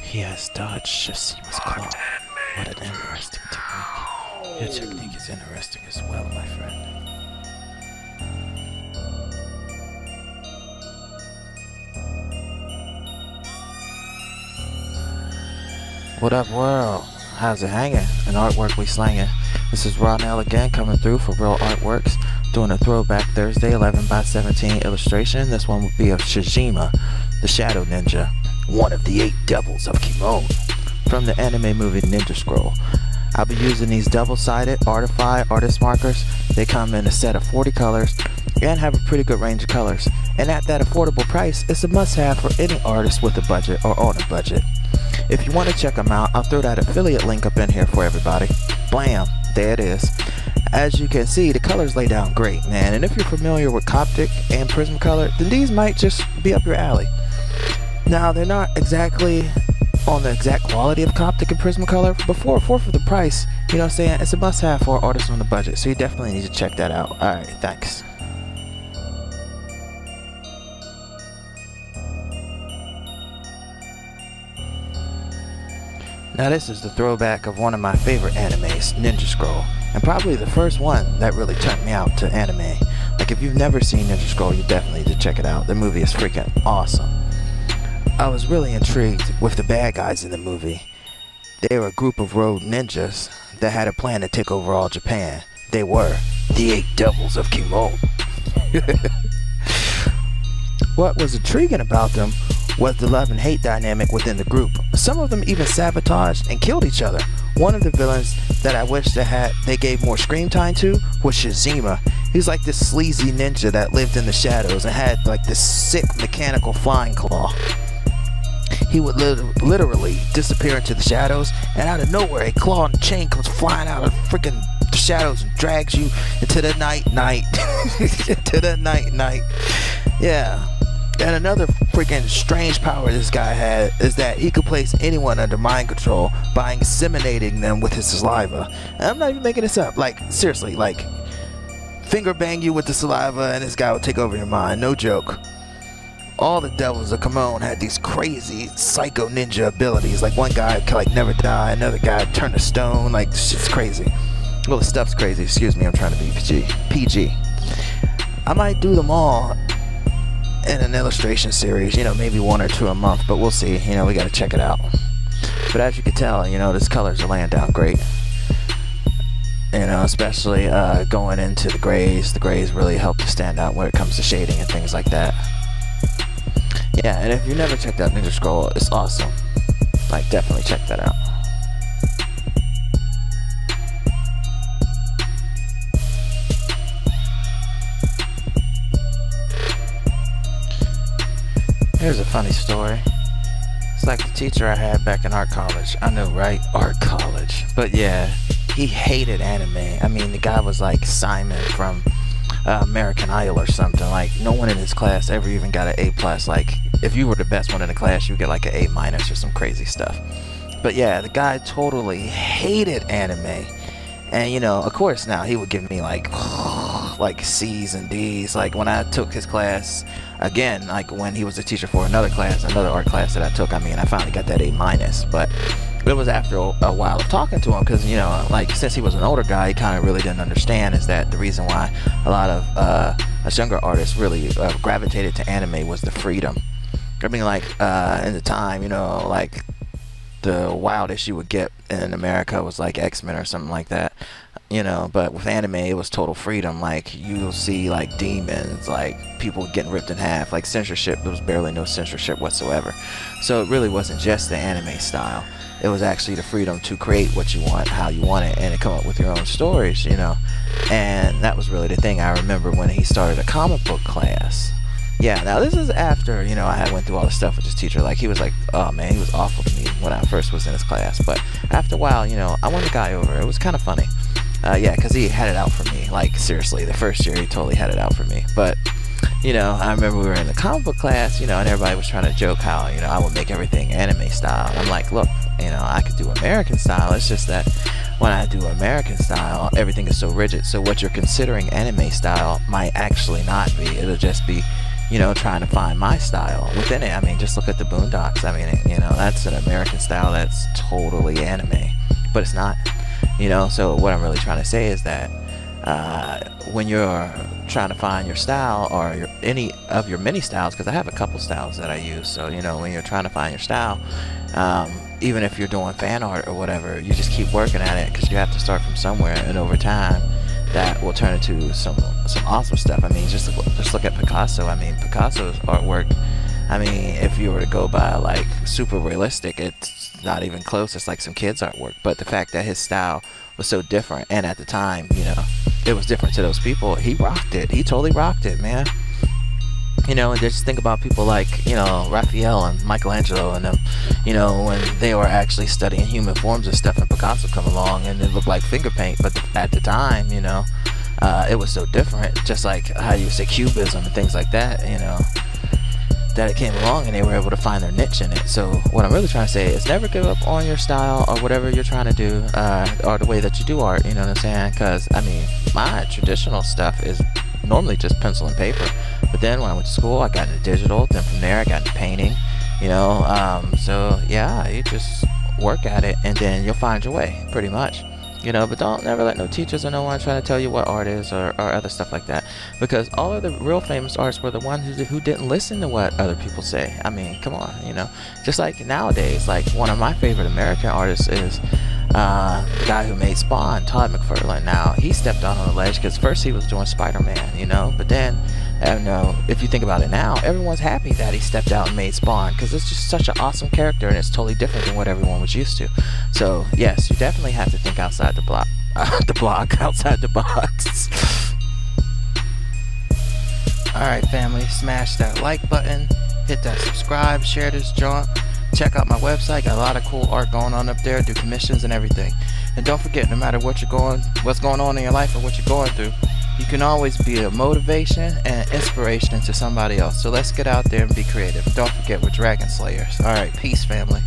He has dodged Shiijma's claw. What an interesting technique. Your technique is interesting as well, my friend. What up, world? How's it hanging? An artwork we slanging. This is Ronell again, coming through for Real Artworks, doing a throwback Thursday 11x17 illustration. This one will be of Shiijma, the Shadow Ninja, one of the 8 Devils of Kimon, from the anime movie Ninja Scroll. I'll be using these double-sided Artify artist markers. They come in a set of 40 colors and have a pretty good range of colors. And at that affordable price, it's a must-have for any artist with a budget or on a budget. If you want to check them out, I'll throw that affiliate link up in here for everybody. Blam, there it is. As you can see, the colors lay down great, man. And if you're familiar with Coptic and Prismacolor, then these might just be up your alley. Now, they're not exactly on the exact quality of Coptic and Prismacolor, but for a fourth of the price, you know what I'm saying, it's a must-have for artists on the budget. So you definitely need to check that out. Alright, thanks. Now this is the throwback of one of my favorite animes, Ninja Scroll, and probably the first one that really turned me out to anime. Like, if you've never seen Ninja Scroll, you definitely need to check it out. The movie is freaking awesome. I was really intrigued with the bad guys in the movie. They were a group of rogue ninjas that had a plan to take over all Japan. They were the 8 Devils of Kimon. What was intriguing about them was the love and hate dynamic within the group. Some of them even sabotaged and killed each other. One of the villains that I wish they gave more screen time to was Shiijma. He's like this sleazy ninja that lived in the shadows and had like this sick mechanical flying claw. He would literally disappear into the shadows, and out of nowhere a claw and chain comes flying out of freaking the shadows and drags you into the night. To the night. Yeah. And another freaking strange power this guy had is that he could place anyone under mind control by inseminating them with his saliva. And I'm not even making this up. Like, seriously, like, finger bang you with the saliva and this guy would take over your mind. No joke. All the Devils of Kimon had these crazy psycho ninja abilities. Like, one guy could like never die, another guy turn to stone. Like, this shit's crazy. Well, the stuff's crazy. Excuse me, I'm trying to be PG. I might do them all in an illustration series, you know, maybe 1 or 2 a month, but we'll see. You know, we gotta check it out. But as you can tell, you know, this colors are laying down great. You know, especially going into the grays. The grays really help to stand out when it comes to shading and things like that. Yeah, and if you never checked out Ninja Scroll, it's awesome. Like, definitely check that out. Here's a funny story. It's like the teacher I had back in art college. I know, right? Art college. But yeah, he hated anime. I mean, the guy was like Simon from American Idol or something. Like, no one in his class ever even got an A+. Like, if you were the best one in the class, you would get like an A- or some crazy stuff. But yeah, the guy totally hated anime. And, you know, of course now he would give me like C's and D's. Like, when I took his class again, like when he was a teacher for another class, another art class that I took, I mean, I finally got that A-. But it was after a while of talking to him, because, you know, like, since he was an older guy, he kind of really didn't understand is that the reason why a lot of us younger artists really gravitated to anime was the freedom. I mean, like, in the time, you know, like, the wildest you would get in America was like X-Men or something like that, you know. But with anime, it was total freedom. Like, you'll see like demons, like people getting ripped in half, like censorship. There was barely no censorship whatsoever. So it really wasn't just the anime style. It was actually the freedom to create what you want, how you want it, and to come up with your own stories, you know. And that was really the thing. I remember when he started a comic book class. Yeah, now this is after, you know, I went through all the stuff with his teacher. Like, he was like, oh man, he was awful to me when I first was in his class. But after a while, you know, I won the guy over. It was kind of funny. Yeah, because he had it out for me. Like, seriously, the first year he totally had it out for me. But, you know, I remember we were in the comic book class, you know, and everybody was trying to joke how, you know, I would make everything anime style. I'm like, look, you know, I could do American style. It's just that when I do American style, everything is so rigid. So what you're considering anime style might actually not be. It'll just be trying to find my style within it. I mean, just look at the Boondocks. I mean, that's an American style that's totally anime, but it's not. So what I'm really trying to say is that when you're trying to find your style, or any of your many styles, because I have a couple styles that I use. So when you're trying to find your style, even if you're doing fan art or whatever, you just keep working at it, because you have to start from somewhere, and over time that will turn into some awesome stuff. I mean, just look at Picasso. I mean, Picasso's artwork, I mean, if you were to go by like super realistic, it's not even close. It's like some kids artwork. But the fact that his style was so different, and at the time, it was different to those people, he rocked it. He totally rocked it, man. And just think about people like, Raphael and Michelangelo and them, when they were actually studying human forms and stuff, and Picasso come along and it looked like finger paint, but at the time, it was so different, just like how you say cubism and things like that, that it came along and they were able to find their niche in it. So what I'm really trying to say is never give up on your style or whatever you're trying to do, or the way that you do art, you know what I'm saying? Because, I mean, my traditional stuff is normally just pencil and paper, but then when I went to school, I got into digital. Then from there, I got into painting. So yeah, you just work at it, and then you'll find your way, pretty much. But don't never let no teachers or no one try to tell you what art is, or other stuff like that, because all of the real famous artists were the ones who didn't listen to what other people say. I mean, come on, just like nowadays, like one of my favorite American artists is the guy who made Spawn, Todd McFarlane. Now he stepped out on the ledge because first he was doing Spider-Man, but then if you think about it now, everyone's happy that he stepped out and made Spawn, because it's just such an awesome character, and it's totally different than what everyone was used to. So yes, you definitely have to think outside the block, outside the box. Alright family, smash that like button, hit that subscribe, share this jaunt. Check out my website, got a lot of cool art going on up there, do commissions and everything. And don't forget, no matter what's going on in your life or what you're going through, you can always be a motivation and inspiration to somebody else. So let's get out there and be creative. Don't forget, we're Dragon Slayers. Alright, peace family.